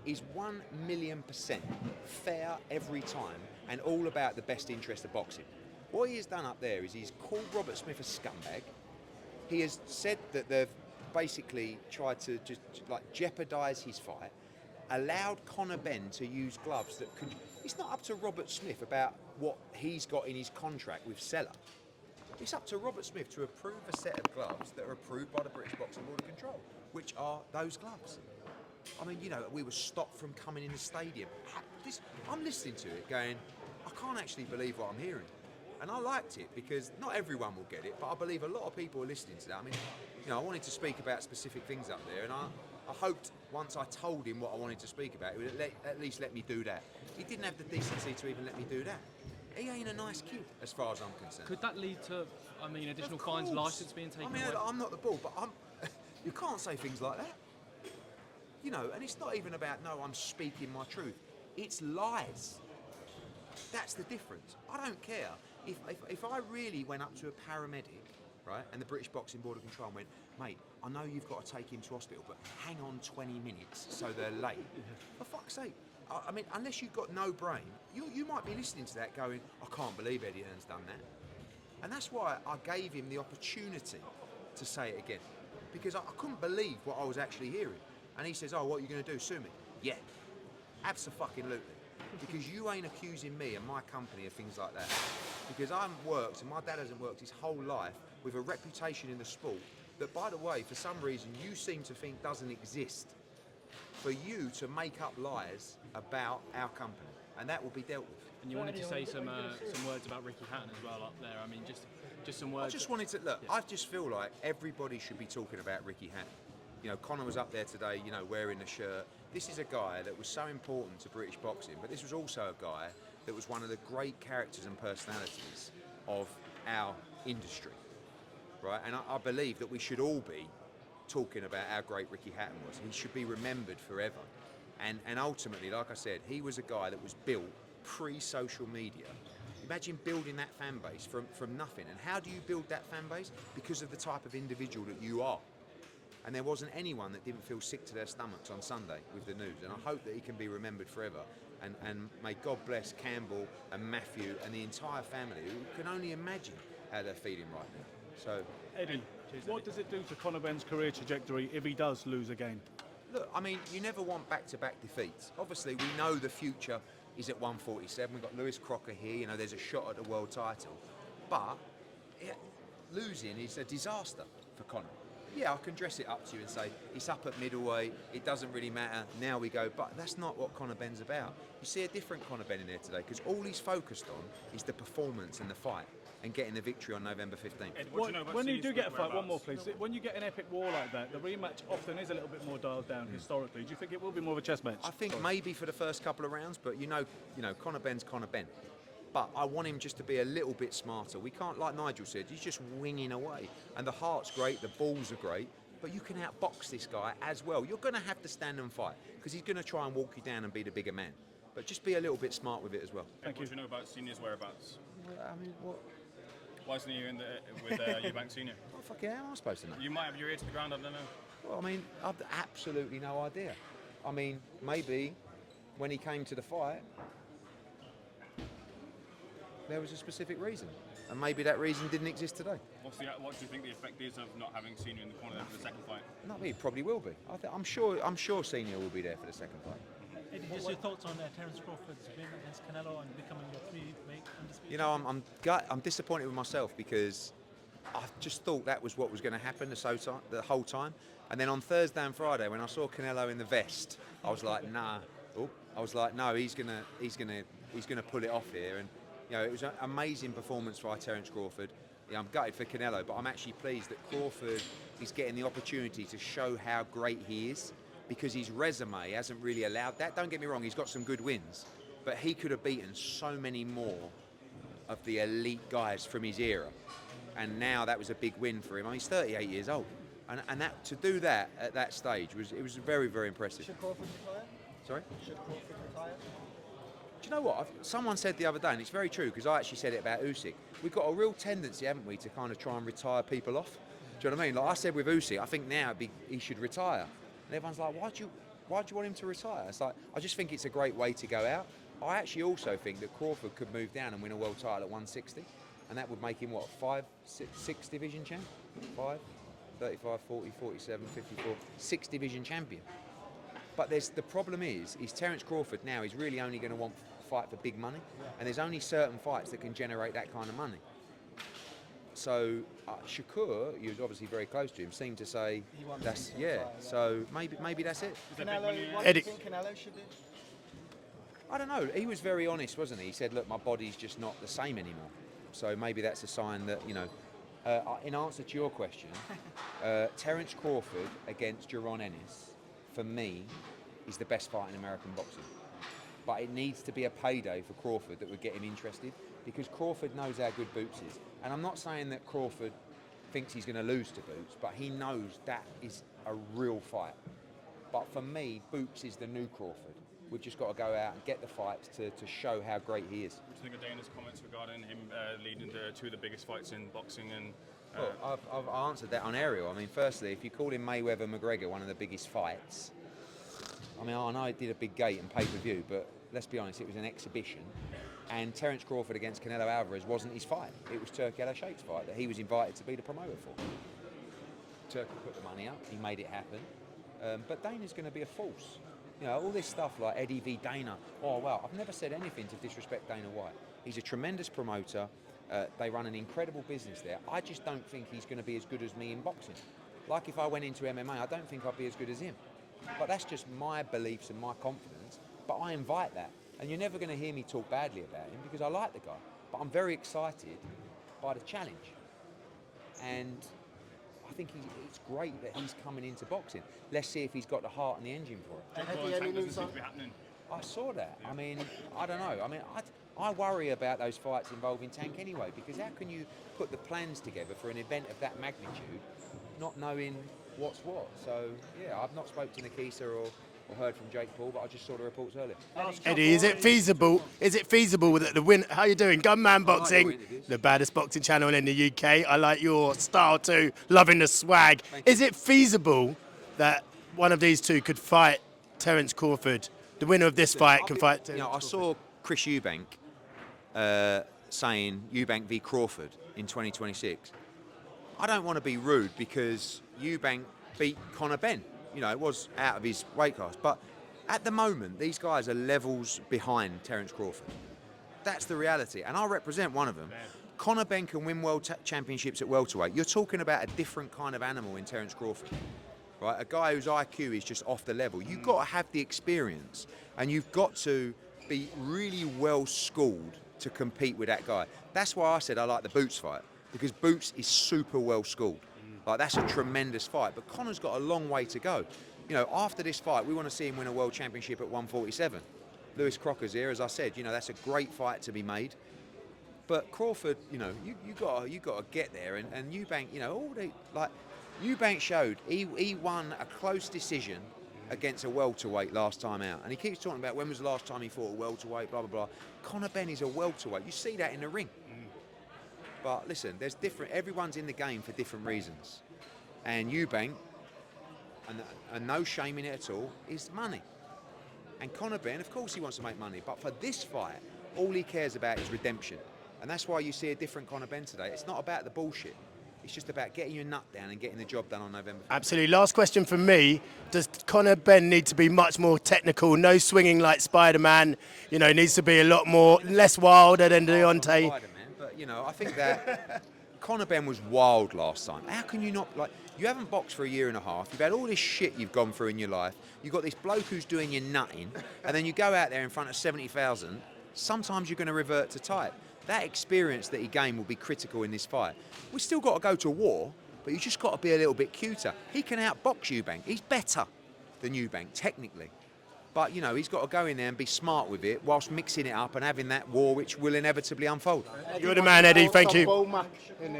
is 1,000,000% fair every time and all about the best interest of boxing. What he has done up there is he's called Robert Smith a scumbag. He has said that they've basically tried to just like jeopardise his fight, allowed Conor Benn to use gloves that could... It's not up to Robert Smith about what he's got in his contract with Seller. It's up to Robert Smith to approve a set of gloves that are approved by the British Boxing Board of Control, which are those gloves. I mean, you know, we were stopped from coming in the stadium. I'm listening to it going, I can't actually believe what I'm hearing. And I liked it because not everyone will get it, but I believe a lot of people are listening to that. I mean, you know, I wanted to speak about specific things up there, and I hoped once I told him what I wanted to speak about, he would at least let me do that. He didn't have the decency to even let me do that. He ain't a nice kid, as far as I'm concerned. Could that lead to, I mean, additional fines, licence being taken away? I'm not the bull, but you can't say things like that. You know, and it's not even about, no, I'm speaking my truth. It's lies. That's the difference. I don't care. If I really went up to a paramedic, right, and the British Boxing Board of Control went, mate, I know you've got to take him to hospital, but hang on 20 minutes so they're late. For fuck's sake. I mean, unless you've got no brain, you might be listening to that going, I can't believe Eddie Hearn's done that. And that's why I gave him the opportunity to say it again. Because I couldn't believe what I was actually hearing. And he says, oh, what are you going to do, sue me? Yeah, abso-fucking-lutely. Because you ain't accusing me and my company of things like that. Because I haven't worked, and my dad hasn't worked his whole life with a reputation in the sport that, by the way, for some reason, you seem to think doesn't exist. For you to make up lies about our company, and that will be dealt with. And you wanted to say some words about Ricky Hatton as well up there. I mean, just some words. I just wanted to look. Yeah. I just feel like everybody should be talking about Ricky Hatton. You know, Conor was up there today, you know, wearing the shirt. This is a guy that was so important to British boxing, but this was also a guy that was one of the great characters and personalities of our industry, right? And I believe that we should all be talking about how great Ricky Hatton was. He should be remembered forever. And ultimately, like I said, he was a guy that was built pre-social media. Imagine building that fan base from nothing. And how do you build that fan base? Because of the type of individual that you are. And there wasn't anyone that didn't feel sick to their stomachs on Sunday with the news. And I hope that he can be remembered forever. And may God bless Campbell and Matthew and the entire family, who can only imagine how they're feeling right now. So, Eddie, what does it do to Conor Benn's career trajectory if he does lose again? Look, I mean, you never want back-to-back defeats. Obviously, we know the future is at 147. We've got Lewis Crocker here. You know, there's a shot at the world title. But losing is a disaster for Conor. Yeah, I can dress it up to you and say, it's up at middleweight, it doesn't really matter, now we go. But that's not what Conor Benn's about. You see a different Conor Benn in there today, because all he's focused on is the performance and the fight and getting the victory on November 15th. Ed, when you do get a fight, one more please, when you get an epic war like that, the rematch often is a little bit more dialed down historically. Do you think it will be more of a chess match? I think maybe for the first couple of rounds, but you know, Conor Benn's Conor Benn. But I want him just to be a little bit smarter. We can't, like Nigel said, he's just winging away. And the heart's great, the balls are great, but you can outbox this guy as well. You're going to have to stand and fight, because he's going to try and walk you down and be the bigger man. But just be a little bit smart with it as well. Thank you. What do you know about Senior's whereabouts? Well, I mean, what? Why isn't he with Eubank Senior? What the fuck, how am I supposed to know? You might have your ear to the ground, I don't know. Well, I mean, I've absolutely no idea. I mean, maybe when he came to the fight, there was a specific reason, and maybe that reason didn't exist today. What do you think the effect is of not having Senior in the corner there for the second fight? No, he probably will be. I'm sure Senior will be there for the second fight. Eddie, just your thoughts on Terence Crawford's win against Canelo and becoming your three-weight undisputed? You know, I'm disappointed with myself, because I just thought that was what was going to happen the whole time. And then on Thursday and Friday, when I saw Canelo in the vest, I was like, nah. I was like, no, he's gonna pull it off here. And you know, it was an amazing performance by Terence Crawford. Yeah, I'm gutted for Canelo, but I'm actually pleased that Crawford is getting the opportunity to show how great he is, because his resume hasn't really allowed that. Don't get me wrong, he's got some good wins, but he could have beaten so many more of the elite guys from his era. And now that was a big win for him. I mean, he's 38 years old. And that, to do that at that stage was very, very impressive. Should Crawford retire? Sorry? Should Crawford retire? Do you know what? Someone said the other day, and it's very true, because I actually said it about Usyk. We've got a real tendency, haven't we, to kind of try and retire people off. Do you know what I mean? Like I said with Usyk, I think now he should retire. And everyone's like, Why do you want him to retire? It's like, I just think it's a great way to go out. I actually also think that Crawford could move down and win a world title at 160, and that would make him, what, 6 division champ? 5, 35, 40, 47, 54, 6 division champion. But the problem is Terence Crawford now is really only going to want to fight for big money, and there's only certain fights that can generate that kind of money. So Shakur, who's obviously very close to him, seemed to say that's So maybe that's it. Canelo, what do you think Canelo should do? I don't know. He was very honest, wasn't he? He said, "Look, my body's just not the same anymore." So maybe that's a sign that, you know. In answer to your question, Terence Crawford against Jaron Ennis, for me, is the best fight in American boxing. But it needs to be a payday for Crawford that would get him interested, because Crawford knows how good Boots is. And I'm not saying that Crawford thinks he's going to lose to Boots, but he knows that is a real fight. But for me, Boots is the new Crawford. We've just got to go out and get the fights to show how great he is. What do you think of Dana's comments regarding him leading to two of the biggest fights in boxing? And Well, I've answered that on aerial. I mean, firstly, if you call him Mayweather-McGregor one of the biggest fights, I mean, I know it did a big gate and pay-per-view, but let's be honest, it was an exhibition. And Terence Crawford against Canelo Alvarez wasn't his fight. It was Turki Al-Sheikh's fight that he was invited to be the promoter for. Turki put the money up, he made it happen. But Dana's going to be a force. You know, all this stuff like Eddie v. Dana. Oh, well, I've never said anything to disrespect Dana White. He's a tremendous promoter. They run an incredible business there. I just don't think he's going to be as good as me in boxing. Like if I went into MMA, I don't think I'd be as good as him. But that's just my beliefs and my confidence. But I invite that. And you're never going to hear me talk badly about him because I like the guy. But I'm very excited by the challenge. And I think it's great that he's coming into boxing. Let's see if he's got the heart and the engine for it. doesn't seem to be happening. I saw that. I mean, I don't know. I mean, I worry about those fights involving Tank anyway, because how can you put the plans together for an event of that magnitude not knowing what's what? So, yeah, I've not spoken to Nikisa or heard from Jake Paul, but I just saw the reports earlier. Eddie, is it feasible? Is it feasible that the win? How you doing, Gunman Boxing? The baddest boxing channel in the UK. I like your style too. Loving the swag. Is it feasible that one of these two could fight Terence Crawford? The winner of this fight can fight. You know, I saw Chris Eubank saying Eubank v Crawford in 2026. I don't want to be rude because Eubank beat Conor Benn. You know, it was out of his weight class. But at the moment, these guys are levels behind Terence Crawford. That's the reality. And I'll represent one of them. Conor Benn can win world championships at welterweight. You're talking about a different kind of animal in Terence Crawford. Right? A guy whose IQ is just off the level. You've got to have the experience. And you've got to be really well schooled to compete with that guy. That's why I said I like the Boots fight. Because Boots is super well schooled. Like, that's a tremendous fight, but Conor's got a long way to go. You know, after this fight, we want to see him win a world championship at 147. Lewis Crocker's here, as I said. You know, that's a great fight to be made. But Crawford, you know, you got to get there. And Eubank, you know, Eubank showed he won a close decision against a welterweight last time out, and he keeps talking about when was the last time he fought a welterweight, blah blah blah. Conor Benn is a welterweight. You see that in the ring. But listen, there's different. Everyone's in the game for different reasons, and Eubank, and no shame in it at all, is money. And Conor Benn, of course, he wants to make money, but for this fight, all he cares about is redemption, and that's why you see a different Conor Benn today. It's not about the bullshit. It's just about getting your nut down and getting the job done on November 5th. Absolutely. Last question from me. Does Conor Benn need to be much more technical? No swinging like Spider-Man. You know, needs to be a lot more, less wilder than Deontay. But, you know, I think that Conor Benn was wild last time. How can you not, like, you haven't boxed for a year and a half. You've had all this shit you've gone through in your life. You've got this bloke who's doing your nutting, and then you go out there in front of 70,000. Sometimes you're going to revert to type. That experience that he gained will be critical in this fight. We've still got to go to war, but you just got to be a little bit cuter. He can outbox Eubank. He's better than Eubank, technically. But, you know, he's got to go in there and be smart with it whilst mixing it up and having that war which will inevitably unfold. You're the man, Eddie. Thank you. In